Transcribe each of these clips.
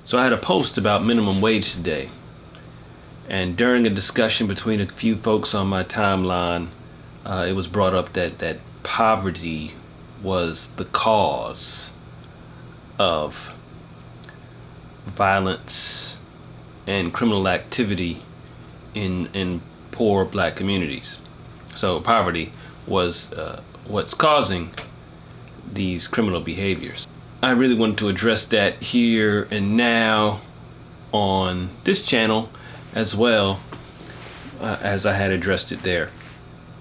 So I had a post about minimum wage today, and during a discussion between a few folks on my timeline, it was brought up that poverty was the cause of violence and criminal activity in poor black communities. So poverty was what's causing these criminal behaviors. I really wanted to address that here and now on this channel as well as I had addressed it there.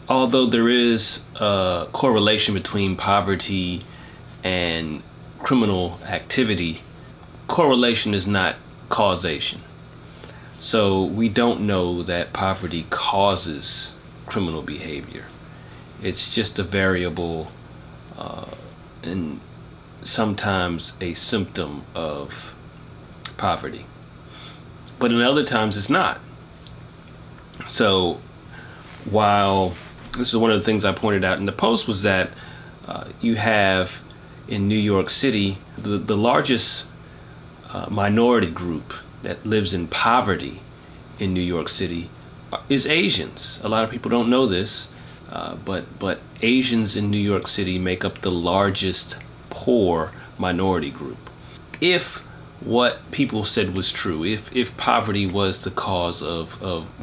Although there is a correlation between poverty and criminal activity, correlation is not causation. So we don't know that poverty causes criminal behavior. It's just a variable and sometimes a symptom of poverty. But in other times it's not. So while this is one of the things I pointed out in the post was that you have in New York City the largest minority group that lives in poverty in New York City is Asians. A lot of people don't know this, but Asians in New York City make up the largest poor minority group. If what people said was true, if poverty was the cause of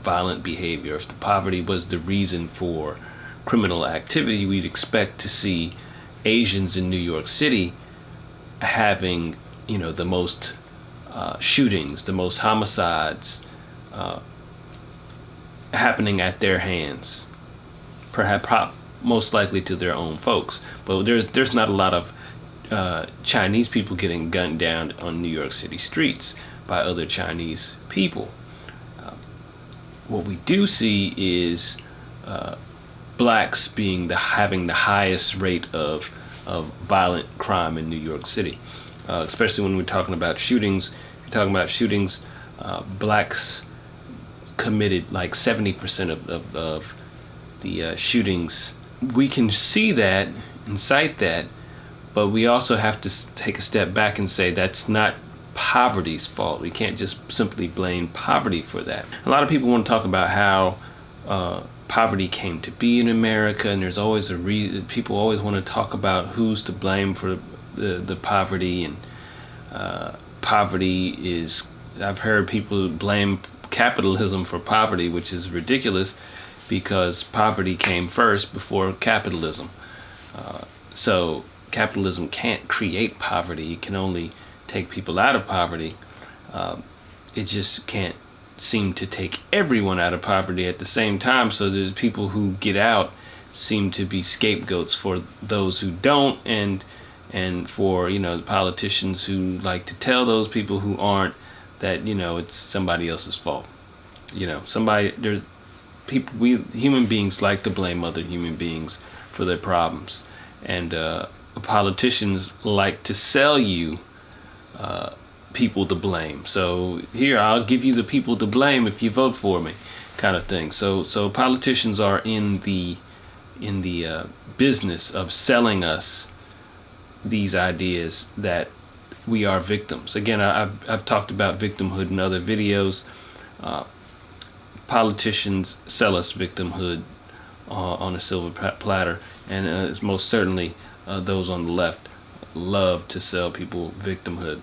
violent behavior, if the poverty was the reason for criminal activity, we'd expect to see Asians in New York City having, the most shootings, the most homicides happening at their hands, perhaps most likely to their own folks. But there's not a lot of Chinese people getting gunned down on New York City streets by other Chinese people. What we do see is blacks having the highest rate of violent crime in New York City, especially when we're talking about shootings. Blacks committed like 70% of the shootings. We can see that and cite that, but we also have to take a step back and say that's not poverty's fault. We can't just simply blame poverty for that. A lot of people want to talk about how poverty came to be in America, and there's always a reason. People always want to talk about who's to blame for the poverty, and poverty is, I've heard people blame capitalism for poverty, which is ridiculous because poverty came first before capitalism. So capitalism can't create poverty. It can only take people out of poverty. It just can't seem to take everyone out of poverty at the same time. So the people who get out seem to be scapegoats for those who don't, and for the politicians who like to tell those people who aren't that it's somebody else's fault. We human beings like to blame other human beings for their problems, and politicians like to sell you people to blame. So here, I'll give you the people to blame if you vote for me, kind of thing. So politicians are in the business of selling us these ideas that we are victims. Again, I've talked about victimhood in other videos. Politicians sell us victimhood on a silver platter, and most certainly those on the left love to sell people victimhood.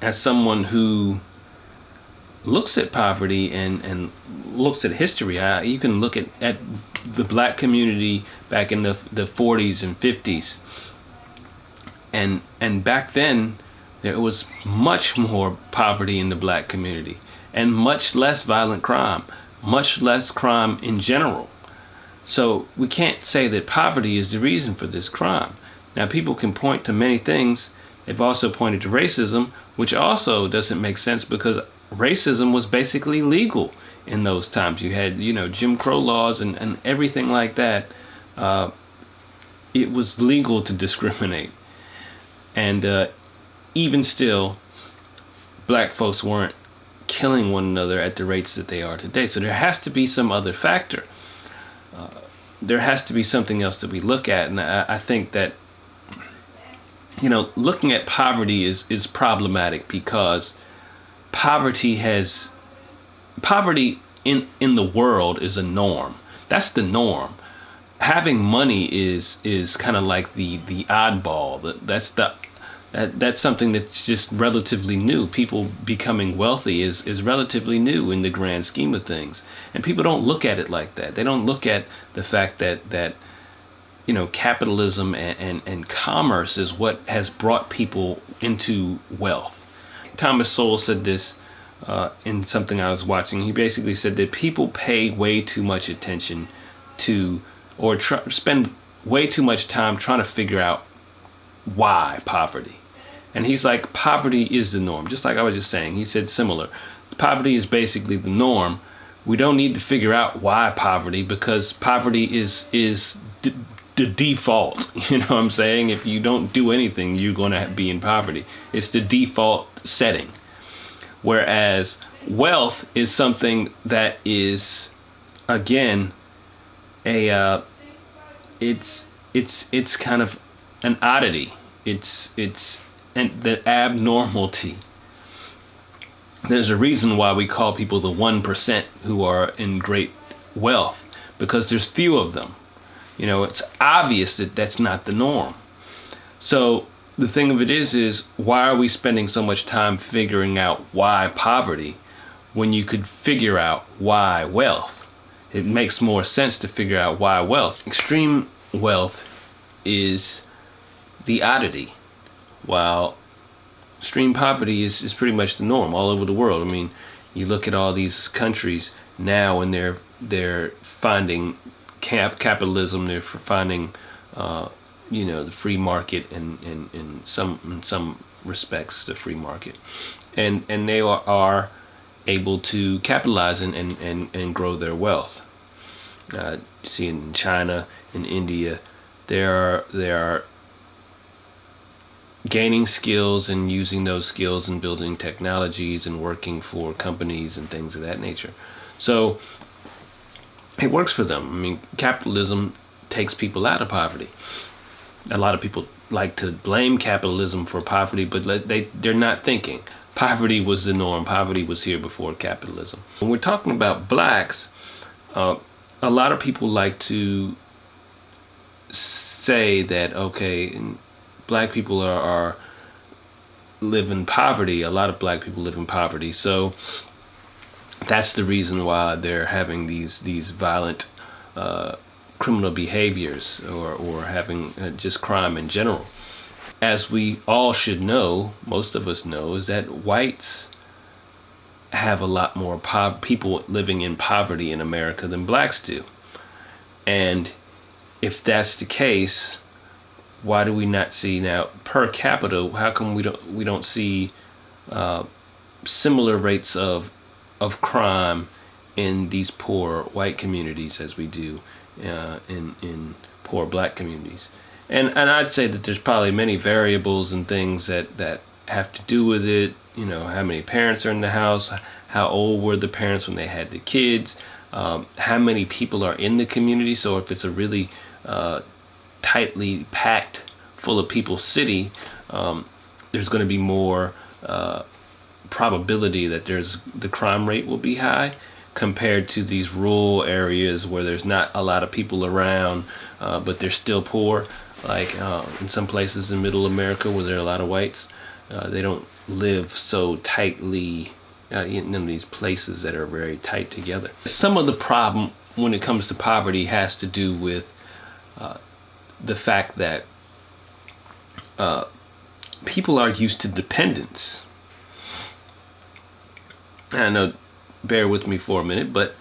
As someone who looks at poverty and looks at history, you can look at the black community back in the 40s and 50s, and back then there was much more poverty in the black community and much less violent crime, much less crime in general. So we can't say that poverty is the reason for this crime. Now, people can point to many things. They've also pointed to racism, which also doesn't make sense because racism was basically legal in those times. You had, Jim Crow laws and everything like that. It was legal to discriminate. And even still, black folks weren't killing one another at the rates that they are today. So there has to be some other factor. There has to be something else that we look at. And I think that, looking at poverty is problematic because poverty has poverty in the world is a norm. That's the norm. Having money is kind of like the oddball. That's something that's just relatively new. People becoming wealthy is relatively new in the grand scheme of things, and people don't look at it like that. They don't look at the fact that capitalism and commerce is what has brought people into wealth. Thomas Sowell said this in something I was watching. He basically said that people pay way too much attention to, or spend way too much time trying to figure out why poverty. And he's like, poverty is the norm. Just like I was just saying, he said similar. Poverty is basically the norm. We don't need to figure out why poverty, because poverty is the default. You know what I'm saying? If you don't do anything, you're going to be in poverty. It's the default setting. Whereas wealth is something that is, again, it's kind of an oddity. It's and the abnormality. There's a reason why we call people the 1% who are in great wealth, because there's few of them. It's obvious that that's not the norm. So the thing of it is why are we spending so much time figuring out why poverty when you could figure out why wealth? It makes more sense to figure out why wealth. Extreme wealth is the oddity, while extreme poverty is pretty much the norm all over the world. I mean, you look at all these countries now, and they're finding capitalism. They're finding the free market, and in some respects the free market, and they are able to capitalize and grow their wealth. See, in China, in India, they are gaining skills and using those skills and building technologies and working for companies and things of that nature. So it works for them. I mean, capitalism takes people out of poverty. A lot of people like to blame capitalism for poverty, but they're not thinking. Poverty was the norm. Poverty was here before capitalism. When we're talking about blacks, a lot of people like to say that, okay, black people are live in poverty. A lot of black people live in poverty. So that's the reason why they're having these violent criminal behaviors, or having just crime in general. As we all should know, most of us know, is that whites have a lot more people living in poverty in America than blacks do. And if that's the case, why do we not see now per capita? How come we don't see similar rates of crime in these poor white communities as we do in poor black communities? And I'd say that there's probably many variables and things that have to do with it. How many parents are in the house, how old were the parents when they had the kids, how many people are in the community. So if it's a really tightly packed, full of people city, there's going to be more probability that the crime rate will be high, compared to these rural areas where there's not a lot of people around, but they're still poor. Like in some places in middle America where there are a lot of whites, they don't live so tightly in these places that are very tight together. Some of the problem when it comes to poverty has to do with the fact that people are used to dependence. I know, bear with me for a minute, but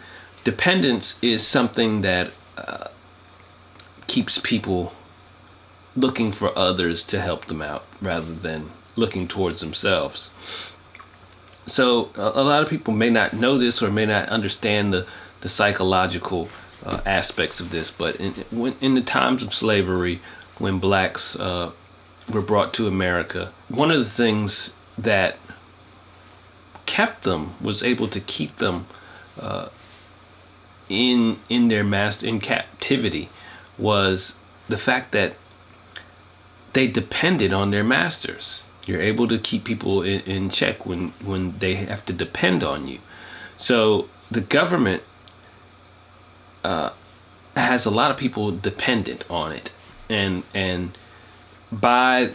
dependence is something that keeps people looking for others to help them out rather than looking towards themselves. So a lot of people may not know this or may not understand the psychological aspects of this, but in the times of slavery, when blacks were brought to America, one of the things that kept them, was able to keep them in captivity, was the fact that they depended on their masters. You're able to keep people in check when they have to depend on you. So the government has a lot of people dependent on it, and by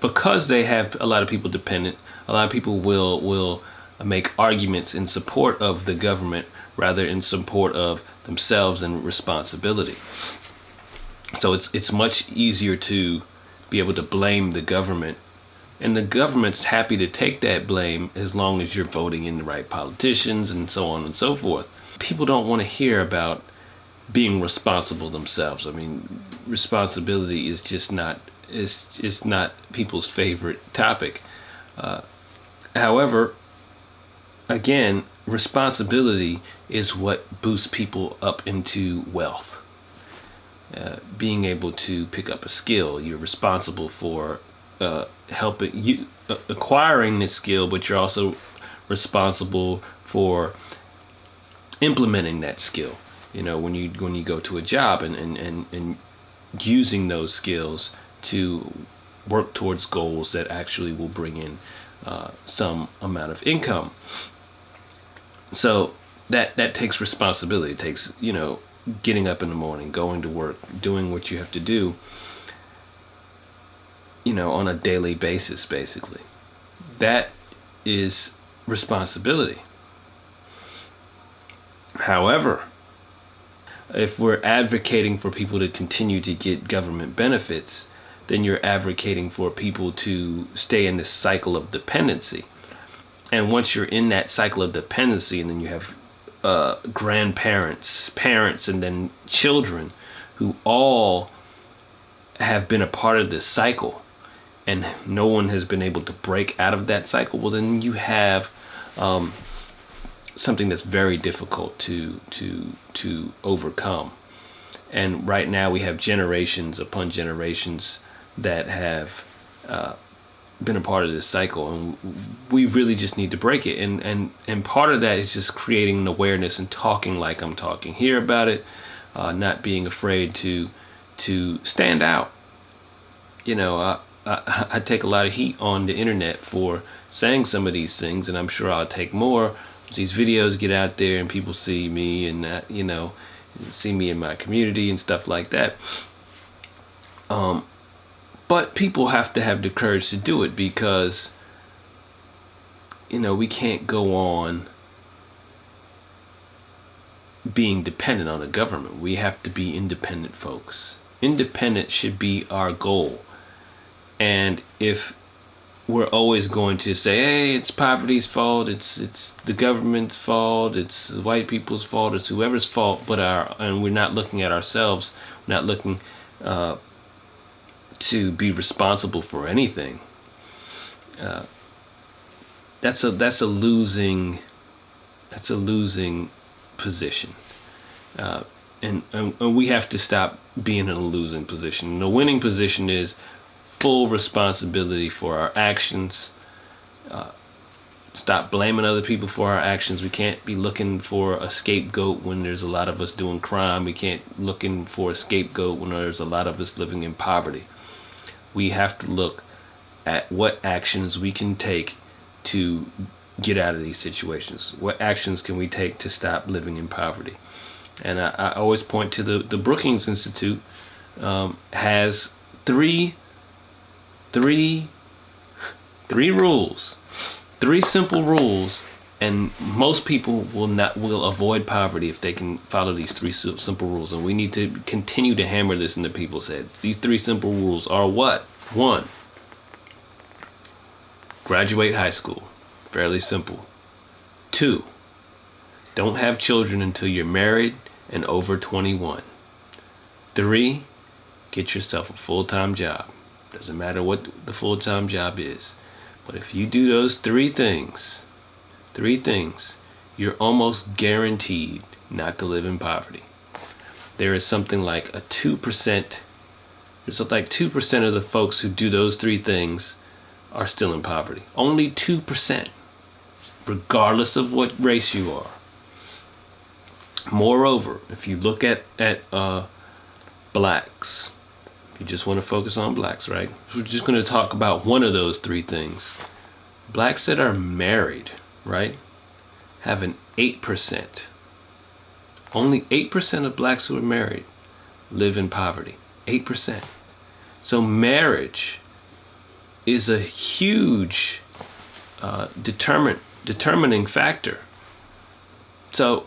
because they have a lot of people dependent, a lot of people will make arguments in support of the government rather in support of themselves and responsibility. So it's much easier to be able to blame the government, and the government's happy to take that blame as long as you're voting in the right politicians and so on and so forth. People don't want to hear about being responsible themselves. I mean, responsibility is just not, it's not people's favorite topic. However, again, responsibility is what boosts people up into wealth. Being able to pick up a skill, you're responsible for helping you acquiring this skill, but you're also responsible for implementing that skill. You know, when you go to a job and using those skills to work towards goals that actually will bring in some amount of income. So that takes responsibility. It takes, you know, getting up in the morning, going to work, doing what you have to do, you know, on a daily basis, basically. That is responsibility. However, if we're advocating for people to continue to get government benefits, then you're advocating for people to stay in this cycle of dependency. And once you're in that cycle of dependency, and then you have grandparents, parents, and then children who all have been a part of this cycle, and no one has been able to break out of that cycle, well, then you have something that's very difficult to overcome. And right now we have generations upon generations that have been a part of this cycle, and we really just need to break it. And part of that is just creating an awareness and talking like I'm talking here about it, not being afraid to stand out. You know, I take a lot of heat on the internet for saying some of these things, and I'm sure I'll take more. These videos get out there and people see me, and that, you know, see me in my community and stuff like that. But people have to have the courage to do it, because, you know, we can't go on being dependent on the government. We have to be independent folks. Independence should be our goal. And if we're always going to say, hey, it's poverty's fault, it's the government's fault, it's the white people's fault, it's whoever's fault, and we're not looking at ourselves, we're not looking to be responsible for anything. That's a losing position, and we have to stop being in a losing position. The winning position is full responsibility for our actions. Stop blaming other people for our actions. We can't be looking for a scapegoat when there's a lot of us doing crime. We can't looking for a scapegoat when there's a lot of us living in poverty. We have to look at what actions we can take to get out of these situations. What actions can we take to stop living in poverty? And I always point to the Brookings Institute has three rules, three simple rules, and most people will avoid poverty if they can follow these three simple rules. And we need to continue to hammer this into people's heads. These three simple rules are what? 1, graduate high school. Fairly simple. 2, don't have children until you're married and over 21. 3, get yourself a full-time job. Doesn't matter what the full-time job is. But if you do those three things, you're almost guaranteed not to live in poverty. There is something like 2%, there's like 2% of the folks who do those three things are still in poverty. Only 2%, regardless of what race you are. Moreover, if you look at blacks, We just want to focus on blacks, right? So we're just going to talk about one of those three things. Blacks that are married, right, have an 8%. Only 8% of blacks who are married live in poverty. 8%. So marriage is a huge determining factor. So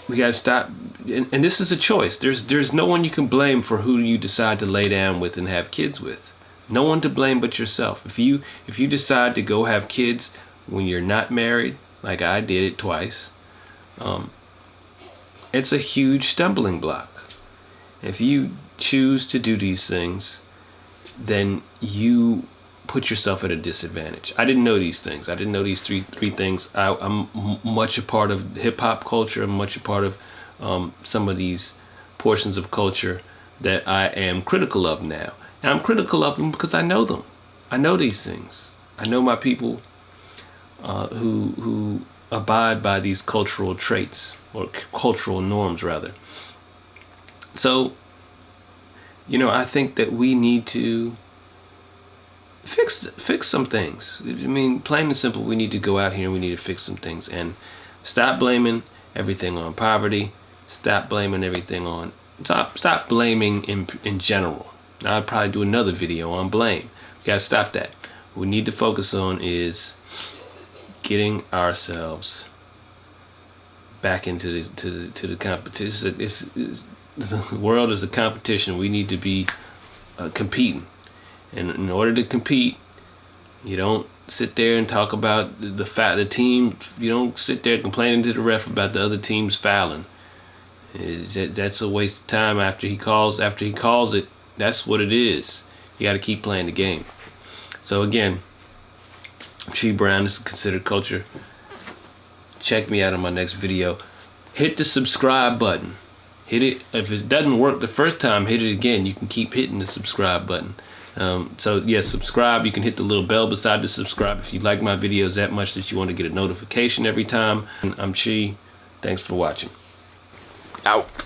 we gotta stop, and this is a choice. There's no one you can blame for who you decide to lay down with and have kids with. No one to blame but yourself. If you decide to go have kids when you're not married, like I did it twice, it's a huge stumbling block. If you choose to do these things, then you put yourself at a disadvantage. I didn't know these things. I didn't know these three things. I'm much a part of hip hop culture. I'm much a part of some of these portions of culture that I am critical of now. And I'm critical of them because I know them. I know these things. I know my people who abide by these cultural traits, or cultural norms rather. So, I think that we need to fix some things. I mean, plain and simple, we need to go out here and we need to fix some things and stop blaming everything on poverty. Stop blaming everything on stop blaming in general. Now, I'd probably do another video on blame. We gotta stop that. What we need to focus on is getting ourselves back into the competition. The world is a competition. We need to be competing. And in order to compete, you don't sit there and talk about the team. You don't sit there complaining to the ref about the other team's fouling. That's a waste of time. After he calls it, that's what it is. You got to keep playing the game. So again, I'm Chi Brown. This is Considered Culture. Check me out on my next video. Hit the subscribe button. Hit it. If it doesn't work the first time, hit it again. You can keep hitting the subscribe button. So yes, subscribe. You can hit the little bell beside the subscribe if you like my videos that much that you want to get a notification every time. I'm Chi. Thanks for watching. Out.